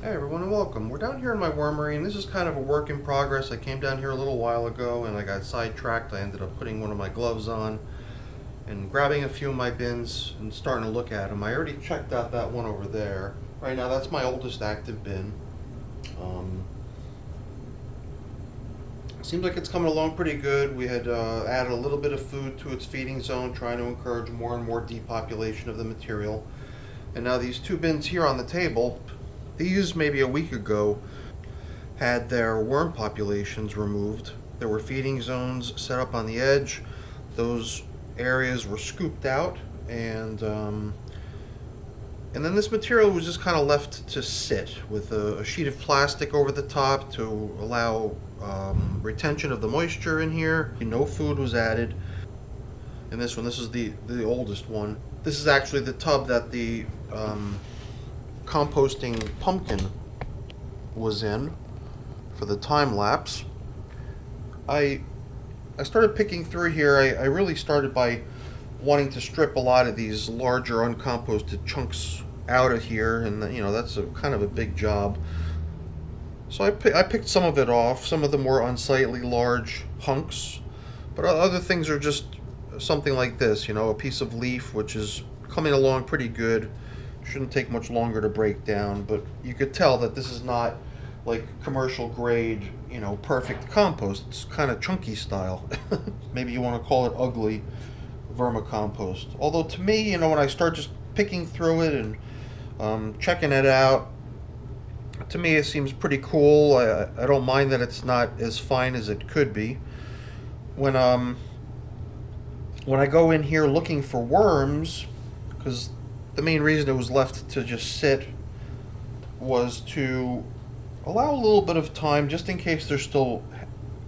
Hey everyone and welcome. We're down here in my wormery and this is kind of a work in progress. I came down here a little while ago and I got sidetracked. I ended up putting one of my gloves on and grabbing a few of my bins and starting to look at them. I already checked out that one over there. Right now that's my oldest active bin. Um, Seems like it's coming along pretty good. We had added a little bit of food to its feeding zone, trying to encourage more and more depopulation of the material. And now these two bins here on the table, these maybe a week ago had their worm populations removed. There were feeding zones set up on the edge. Those areas were scooped out, and then this material was just kind of left to sit with a sheet of plastic over the top to allow retention of the moisture in here. No food was added. And this one, this is the oldest one. This is actually the tub that the composting pumpkin was in for the time lapse. I started picking through here. I really started by wanting to strip a lot of these larger uncomposted chunks out of here, and you know that's kind of a big job. So I picked some of it off. Some of them were unsightly large hunks, but other things are just something like this, you know, a piece of leaf which is coming along pretty good. Shouldn't take much longer to break down, but you could tell that this is not like commercial grade, you know, perfect compost. It's kind of chunky style. Maybe you want to call it ugly vermicompost. Although to me, you know, when I start just picking through it and checking it out, to me it seems pretty cool. I don't mind that it's not as fine as it could be. When when I go in here looking for worms, because the main reason it was left to just sit was to allow a little bit of time just in case there's still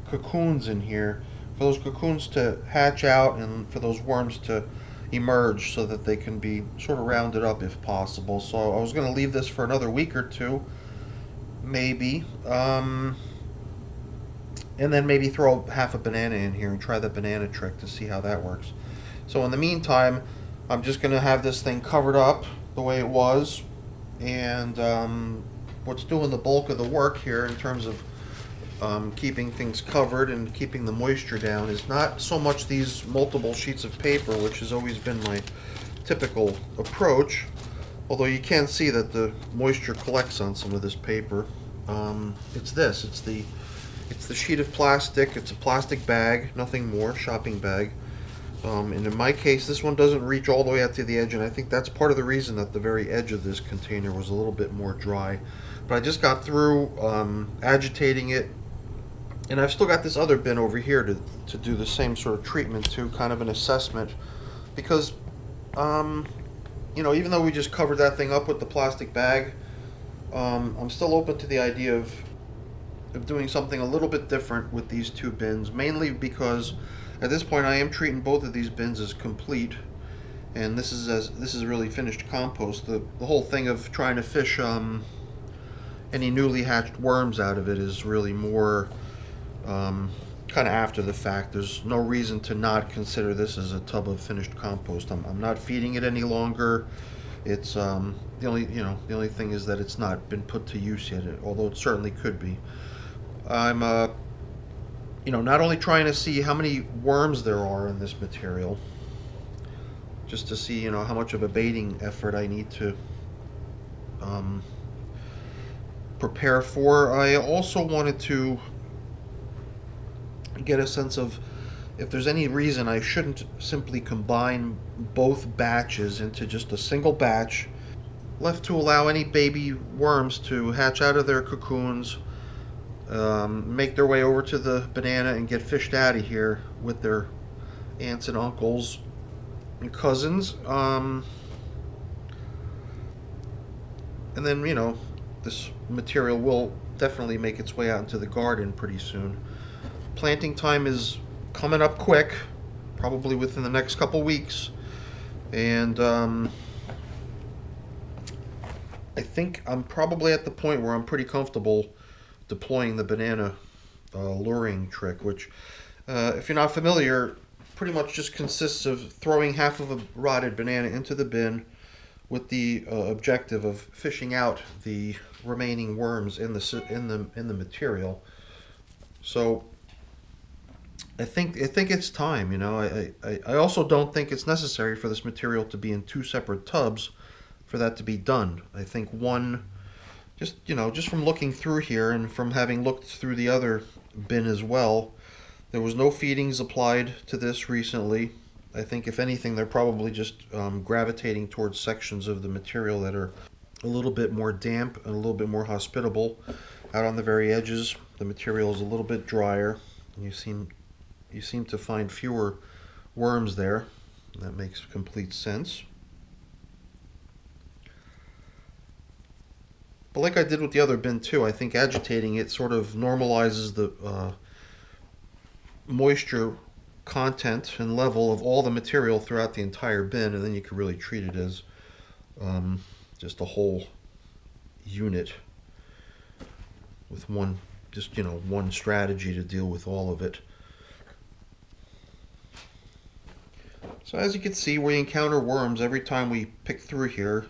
cocoons in here, for those cocoons to hatch out and for those worms to emerge so that they can be sort of rounded up if possible. So I was going to leave this for another week or two, maybe, and then maybe throw half a banana in here and try the banana trick to see how that works. So in the meantime, I'm just going to have this thing covered up the way it was, and what's doing the bulk of the work here in terms of keeping things covered and keeping the moisture down is not so much these multiple sheets of paper, which has always been my typical approach, although you can see that the moisture collects on some of this paper. It's the sheet of plastic. It's a plastic bag, nothing more, shopping bag. And in my case, this one doesn't reach all the way out to the edge, and I think that's part of the reason that the very edge of this container was a little bit more dry. But I just got through agitating it, and I've still got this other bin over here to do the same sort of treatment to, kind of an assessment, because you know, even though we just covered that thing up with the plastic bag, I'm still open to the idea of doing something a little bit different with these two bins, mainly because at this point I am treating both of these bins as complete, and this is really finished compost. The whole thing of trying to fish any newly hatched worms out of it is really more kind of after the fact. There's no reason to not consider this as a tub of finished compost. I'm not feeding it any longer. It's the only thing is that it's not been put to use yet, although it certainly could be. I'm not only trying to see how many worms there are in this material, just to see, you know, how much of a baiting effort I need to prepare for. I also wanted to get a sense of if there's any reason I shouldn't simply combine both batches into just a single batch, left to allow any baby worms to hatch out of their cocoons, make their way over to the banana and get fished out of here with their aunts and uncles and cousins. And then, you know, this material will definitely make its way out into the garden pretty soon. Planting time is coming up quick, probably within the next couple weeks, and I think I'm probably at the point where I'm pretty comfortable deploying the banana luring trick, which, if you're not familiar, pretty much just consists of throwing half of a rotted banana into the bin, with the objective of fishing out the remaining worms in the material. So I think it's time. I also don't think it's necessary for this material to be in two separate tubs for that to be done. I think one, just from looking through here and from having looked through the other bin as well, there was no feedings applied to this recently. I think if anything, they're probably just gravitating towards sections of the material that are a little bit more damp and a little bit more hospitable. Out on the very edges, the material is a little bit drier, and you seem to find fewer worms there. That makes complete sense. But like I did with the other bin too, I think agitating it sort of normalizes the moisture content and level of all the material throughout the entire bin, and then you can really treat it as just a whole unit with one strategy to deal with all of it. So as you can see, we encounter worms every time we pick through here,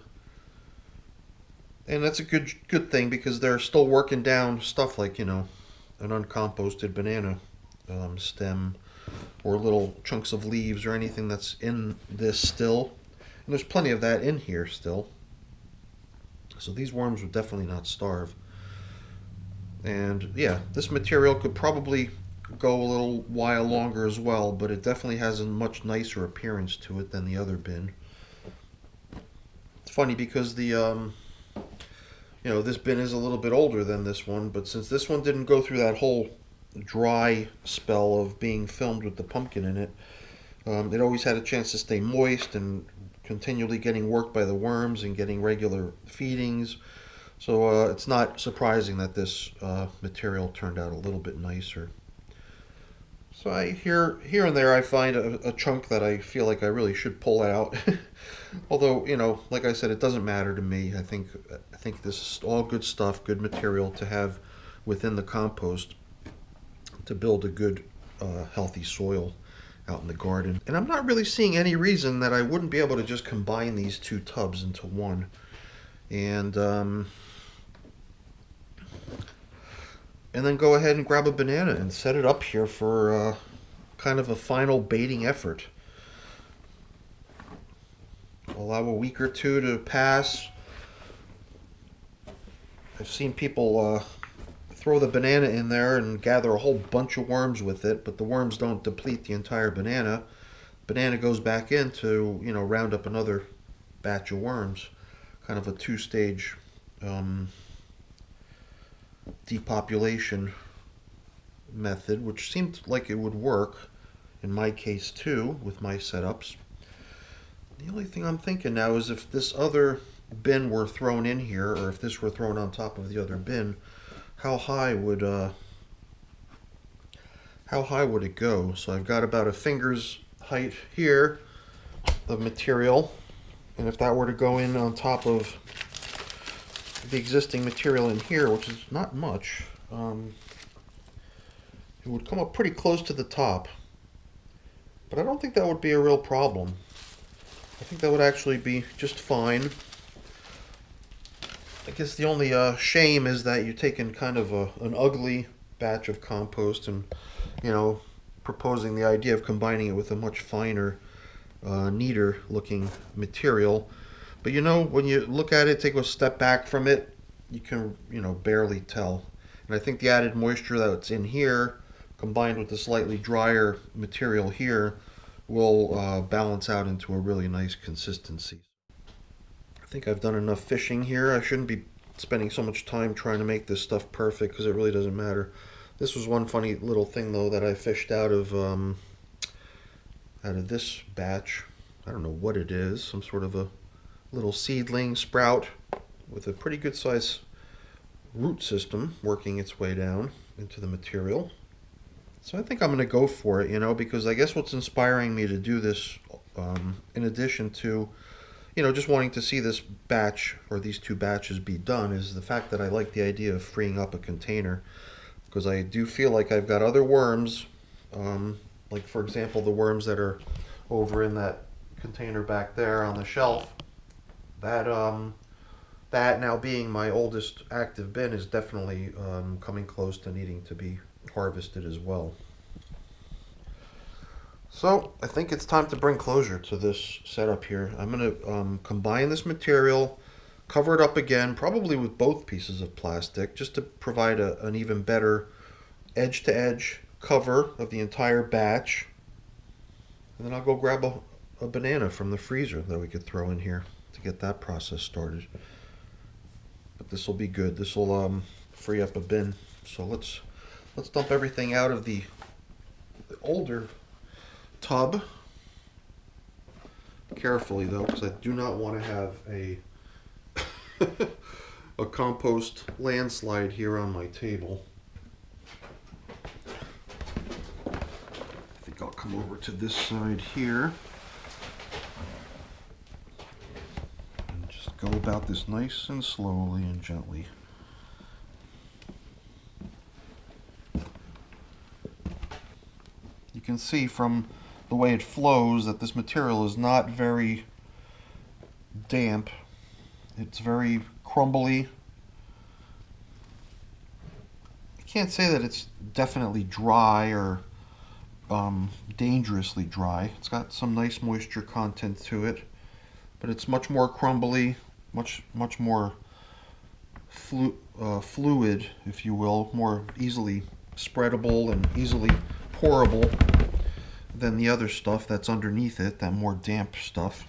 and that's a good thing, because they're still working down stuff like an uncomposted banana stem, or little chunks of leaves, or anything that's in this still. And there's plenty of that in here still. So these worms would definitely not starve. And yeah, this material could probably go a little while longer as well, but it definitely has a much nicer appearance to it than the other bin. It's funny because the this bin is a little bit older than this one, but since this one didn't go through that whole dry spell of being filmed with the pumpkin in it, it always had a chance to stay moist and continually getting worked by the worms and getting regular feedings. So it's not surprising that this material turned out a little bit nicer. So here and there I find a chunk that I feel like I really should pull out. Although, like I said, it doesn't matter to me. I think this is all good stuff, good material to have within the compost to build a good, healthy soil out in the garden. And I'm not really seeing any reason that I wouldn't be able to just combine these two tubs into one. And then go ahead and grab a banana and set it up here for kind of a final baiting effort. Allow a week or two to pass. I've seen people throw the banana in there and gather a whole bunch of worms with it, but the worms don't deplete the entire banana. Banana goes back in to, round up another batch of worms. Kind of a two-stage depopulation method, which seemed like it would work in my case too with my setups. The only thing I'm thinking now is if this other bin were thrown in here, or if this were thrown on top of the other bin, how high would it go? So I've got about a finger's height here of material, and if that were to go in on top of the existing material in here, which is not much, it would come up pretty close to the top. But I don't think that would be a real problem. I think that would actually be just fine. I guess the only shame is that you're taking kind of an ugly batch of compost and, proposing the idea of combining it with a much finer, neater looking material. But when you look at it, take a step back from it, you can, barely tell. And I think the added moisture that's in here, combined with the slightly drier material here, will balance out into a really nice consistency. I think I've done enough fishing here. I shouldn't be spending so much time trying to make this stuff perfect, because it really doesn't matter. This was one funny little thing though that I fished out of this batch. I don't know what it is. Some sort of a little seedling sprout with a pretty good size root system working its way down into the material. So I think I'm going to go for it, because I guess what's inspiring me to do this, in addition to, just wanting to see this batch or these two batches be done, is the fact that I like the idea of freeing up a container, because I do feel like I've got other worms, like for example the worms that are over in that container back there on the shelf. That that now being my oldest active bin is definitely coming close to needing to be harvested as well. So I think it's time to bring closure to this setup here. I'm going to combine this material, cover it up again, probably with both pieces of plastic, just to provide an even better edge-to-edge cover of the entire batch. And then I'll go grab a banana from the freezer that we could throw in here to get that process started. But this will be good. This will free up a bin. So let's dump everything out of the older tub. Carefully though, because I do not want to have a a compost landslide here on my table. I think I'll come over to this side here and just go about this nice and slowly and gently. You can see from the way it flows that this material is not very damp. It's very crumbly. I can't say that it's definitely dry or dangerously dry. It's got some nice moisture content to it, but it's much more crumbly, much more fluid, if you will, more easily spreadable and easily pourable than the other stuff that's underneath it, that more damp stuff.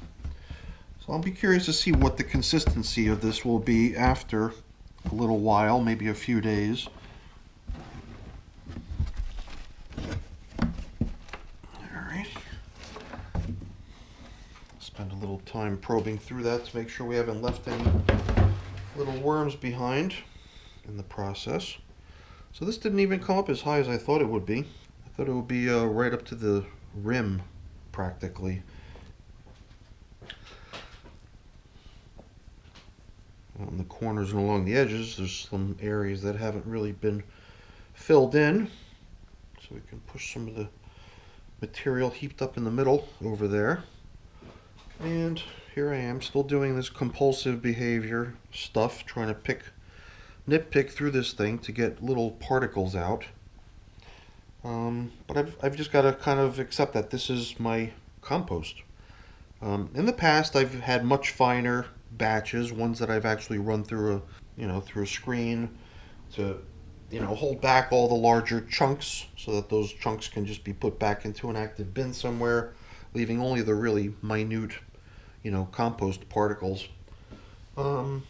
So I'll be curious to see what the consistency of this will be after a little while, maybe a few days. Alright. Spend a little time probing through that to make sure we haven't left any little worms behind in the process. So this didn't even come up as high as I thought it would be. I thought it would be right up to the rim, practically. On the corners and along the edges, there's some areas that haven't really been filled in. So we can push some of the material heaped up in the middle over there. And here I am, still doing this compulsive behavior stuff, trying to nitpick through this thing to get little particles out. But I've just got to kind of accept that this is my compost. In the past, I've had much finer batches, ones that I've actually run through a screen to, hold back all the larger chunks so that those chunks can just be put back into an active bin somewhere, leaving only the really minute, compost particles. I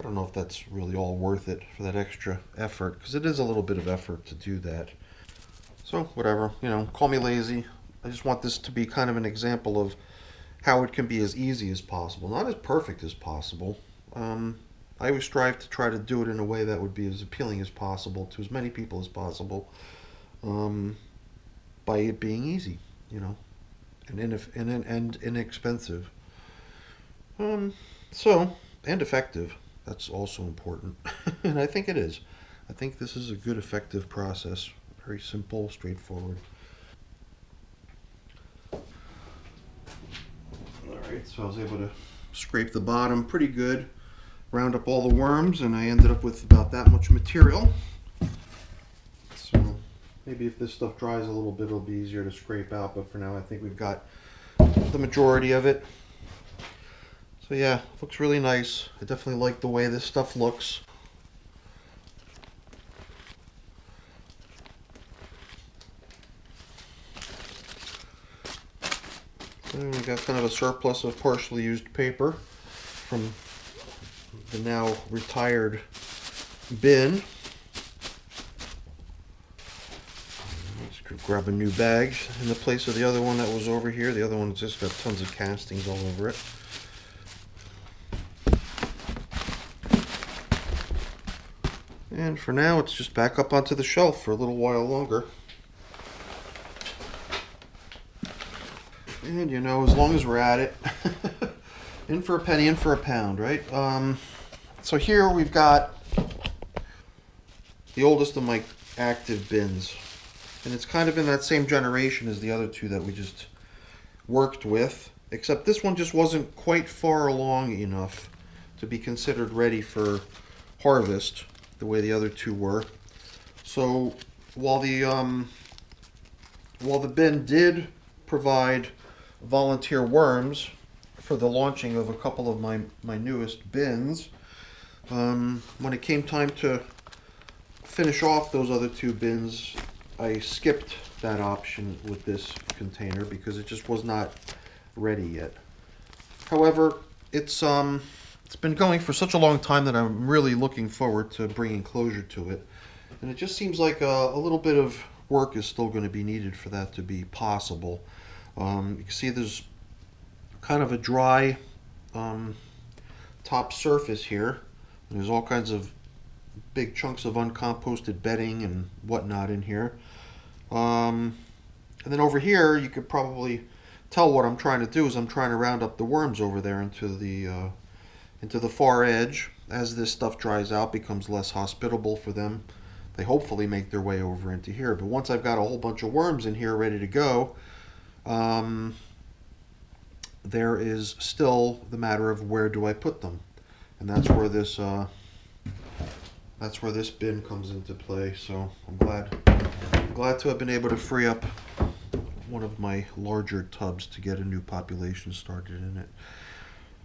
don't know if that's really all worth it for that extra effort, because it is a little bit of effort to do that. So whatever, call me lazy. I just want this to be kind of an example of how it can be as easy as possible, not as perfect as possible. I always strive to try to do it in a way that would be as appealing as possible to as many people as possible, by it being easy, and inexpensive. And effective. That's also important, and I think it is. I think this is a good, effective process. Very simple, straightforward. Alright, so I was able to scrape the bottom pretty good, round up all the worms, and I ended up with about that much material. So maybe if this stuff dries a little bit, it'll be easier to scrape out, but for now I think we've got the majority of it. So yeah, looks really nice. I definitely like the way this stuff looks. And we got kind of a surplus of partially used paper from the now retired bin. Let's grab a new bag in the place of the other one that was over here. The other one's just got tons of castings all over it. And for now, it's just back up onto the shelf for a little while longer. And as long as we're at it, in for a penny, in for a pound, right? So here we've got the oldest of my active bins. And it's kind of in that same generation as the other two that we just worked with. except this one just wasn't quite far along enough to be considered ready for harvest the way the other two were. So while the bin did provide volunteer worms for the launching of a couple of my newest bins, when it came time to finish off those other two bins, I skipped that option with this container because it just was not ready yet. However, it's been going for such a long time that I'm really looking forward to bringing closure to it. And it just seems like a little bit of work is still going to be needed for that to be possible. You can see there's kind of a dry top surface here. There's all kinds of big chunks of uncomposted bedding and whatnot in here. And then over here, you could probably tell what I'm trying to do is I'm trying to round up the worms over there into the far edge. As this stuff dries out, becomes less hospitable for them. They hopefully make their way over into here. But once I've got a whole bunch of worms in here ready to go, there is still the matter of where do I put them, and that's where this bin comes into play. So I'm glad to have been able to free up one of my larger tubs to get a new population started in it.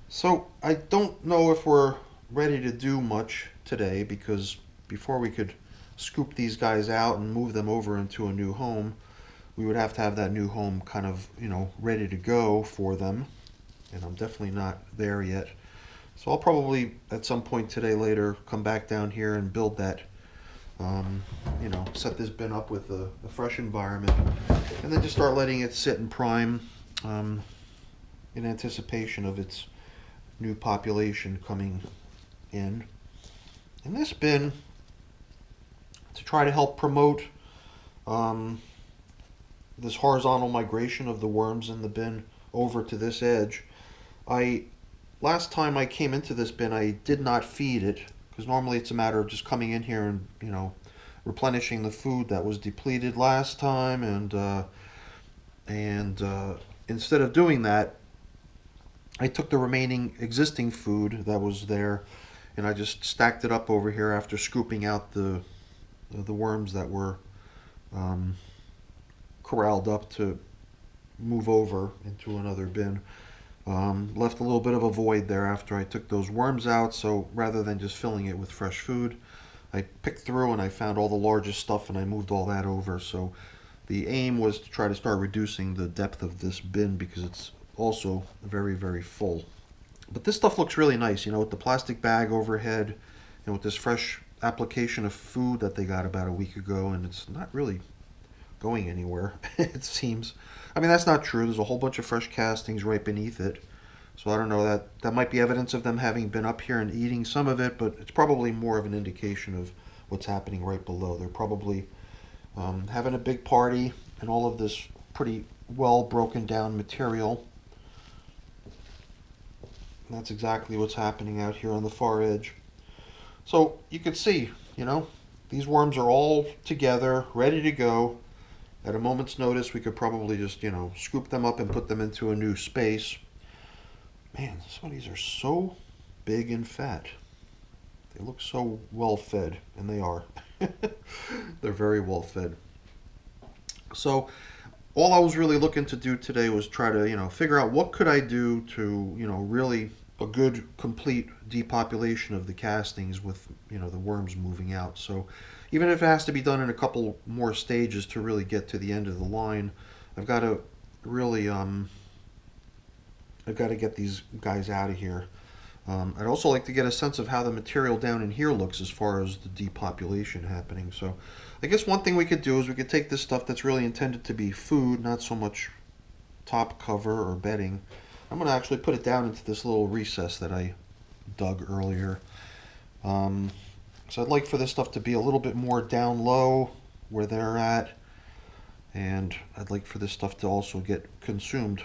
So I don't know if we're ready to do much today, because before we could scoop these guys out and move them over into a new home, we would have to have that new home kind of, ready to go for them. And I'm definitely not there yet. So I'll probably at some point today later come back down here and build that, set this bin up with a fresh environment, and then just start letting it sit and prime in anticipation of its new population coming in. In this bin, to try to help promote this horizontal migration of the worms in the bin over to this edge, last time I came into this bin, I did not feed it, because normally it's a matter of just coming in here and replenishing the food that was depleted last time, and instead of doing that, I took the remaining existing food that was there and I just stacked it up over here after scooping out the worms that were corralled up to move over into another bin. Left a little bit of a void there after I took those worms out, so rather than just filling it with fresh food, I picked through and I found all the largest stuff and I moved all that over. So the aim was to try to start reducing the depth of this bin, because it's also very, very full. But this stuff looks really nice, with the plastic bag overhead and with this fresh application of food that they got about a week ago, and it's not really going anywhere, it seems. I mean, that's not true. There's a whole bunch of fresh castings right beneath it. So I don't know, that might be evidence of them having been up here and eating some of it, but it's probably more of an indication of what's happening right below. They're probably having a big party and all of this pretty well broken down material. And that's exactly what's happening out here on the far edge. So you can see, these worms are all together, ready to go. At a moment's notice, we could probably just, scoop them up and put them into a new space. Man, some of these are so big and fat. They look so well fed, and they are. They're very well fed. So all I was really looking to do today was try to, figure out what could I do to, really a good complete depopulation of the castings with, the worms moving out. So even if it has to be done in a couple more stages to really get to the end of the line, I've got to really, I've got to get these guys out of here. I'd also like to get a sense of how the material down in here looks as far as the depopulation happening. So I guess one thing we could do is we could take this stuff that's really intended to be food, not so much top cover or bedding. I'm going to actually put it down into this little recess that I dug earlier. So I'd like for this stuff to be a little bit more down low where they're at, and I'd like for this stuff to also get consumed.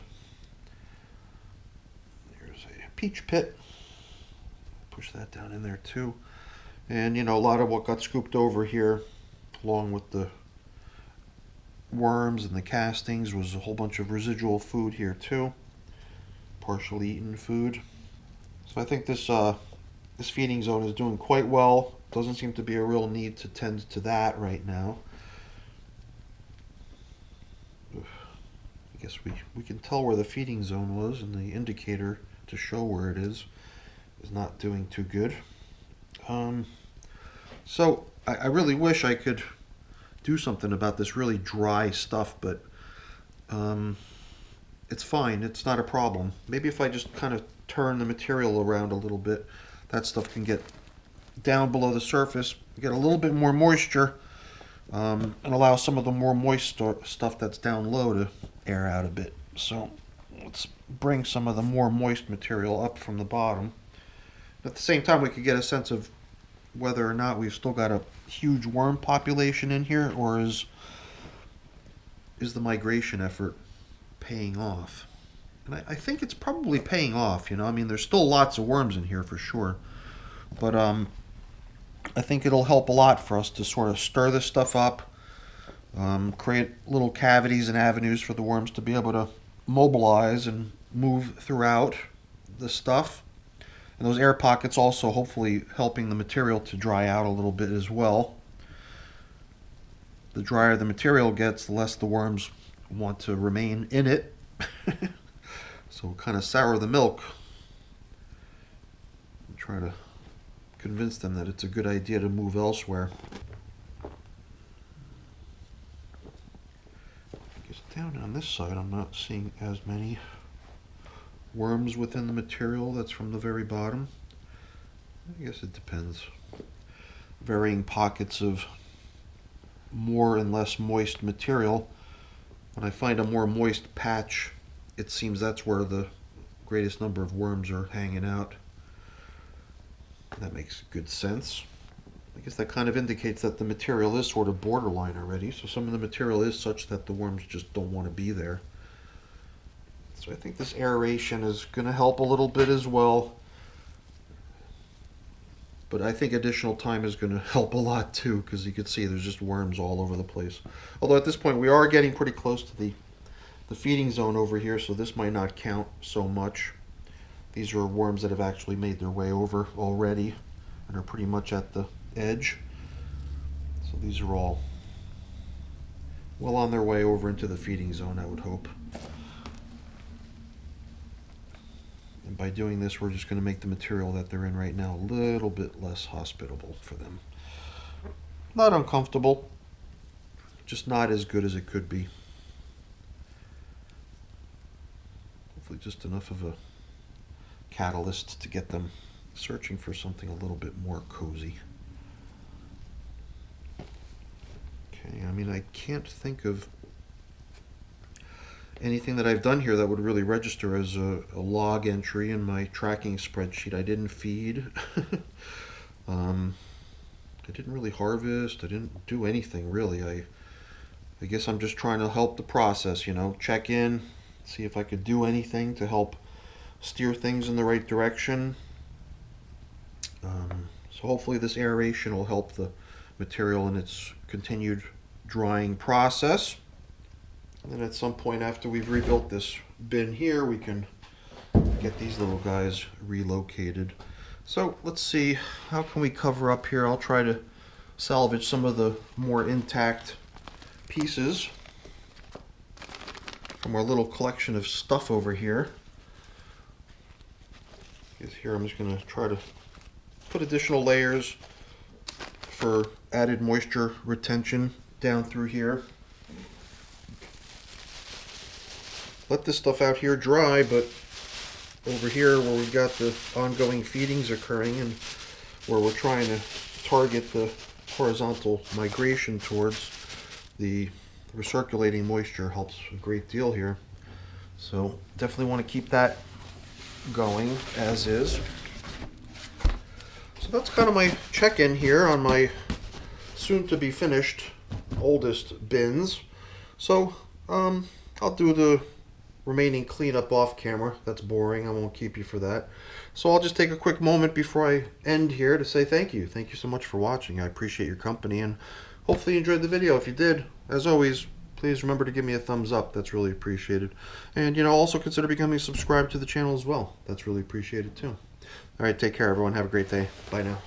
There's a peach pit. Push that down in there too. And a lot of what got scooped over here, along with the worms and the castings, was a whole bunch of residual food here too. partially eaten food. So I think this this feeding zone is doing quite well. Doesn't seem to be a real need to tend to that right now. I guess we can tell where the feeding zone was, and the indicator to show where it is not doing too good. So I really wish I could do something about this really dry stuff, but it's fine. It's not a problem. Maybe if I just kind of turn the material around a little bit, that stuff can get down below the surface, get a little bit more moisture, and allow some of the more moist stuff that's down low to air out a bit. So let's bring some of the more moist material up from the bottom. At the same time, we could get a sense of whether or not we've still got a huge worm population in here, or is the migration effort paying off? And I think it's probably paying off, you know. I mean, there's still lots of worms in here for sure, but I think it'll help a lot for us to sort of stir this stuff up, create little cavities and avenues for the worms to be able to mobilize and move throughout the stuff. And those air pockets also hopefully helping the material to dry out a little bit as well. The drier the material gets, the less the worms want to remain in it. So we'll kind of sour the milk and try to convince them that it's a good idea to move elsewhere. I guess down on this side I'm not seeing as many worms within the material that's from the very bottom. I guess it depends. Varying pockets of more and less moist material. When I find a more moist patch, it seems that's where the greatest number of worms are hanging out. That makes good sense. I guess that kind of indicates that the material is sort of borderline already, so some of the material is such that the worms just don't want to be there. So I think this aeration is going to help a little bit as well. But I think additional time is going to help a lot too, because you can see there's just worms all over the place. Although at this point we are getting pretty close to the feeding zone over here, so this might not count so much. These are worms that have actually made their way over already and are pretty much at the edge. So these are all well on their way over into the feeding zone, I would hope. And by doing this, we're just going to make the material that they're in right now a little bit less hospitable for them. Not uncomfortable, just not as good as it could be. Hopefully just enough of a catalyst to get them searching for something a little bit more cozy. Okay, I mean, I can't think of anything that I've done here that would really register as a log entry in my tracking spreadsheet. I didn't feed. I didn't really harvest. I didn't do anything really. I guess I'm just trying to help the process, you know, check in, see if I could do anything to help steer things in the right direction. So hopefully this aeration will help the material in its continued drying process. And then at some point after we've rebuilt this bin here, we can get these little guys relocated. So let's see, how can we cover up here? I'll try to salvage some of the more intact pieces from our little collection of stuff over here. Because here I'm just going to try to put additional layers for added moisture retention down through here. Let this stuff out here dry, but over here where we've got the ongoing feedings occurring and where we're trying to target the horizontal migration towards, the recirculating moisture helps a great deal here. So definitely want to keep that going as is. So that's kind of my check-in here on my soon to be finished oldest bins. So I'll do the remaining cleanup off camera. That's boring. I won't keep you for that. So I'll just take a quick moment before I end here to say thank you. Thank you so much for watching. I appreciate your company and hopefully you enjoyed the video. If you did, as always, please remember to give me a thumbs up. That's really appreciated. And, also consider becoming subscribed to the channel as well. That's really appreciated too. All right, take care, everyone. Have a great day. Bye now.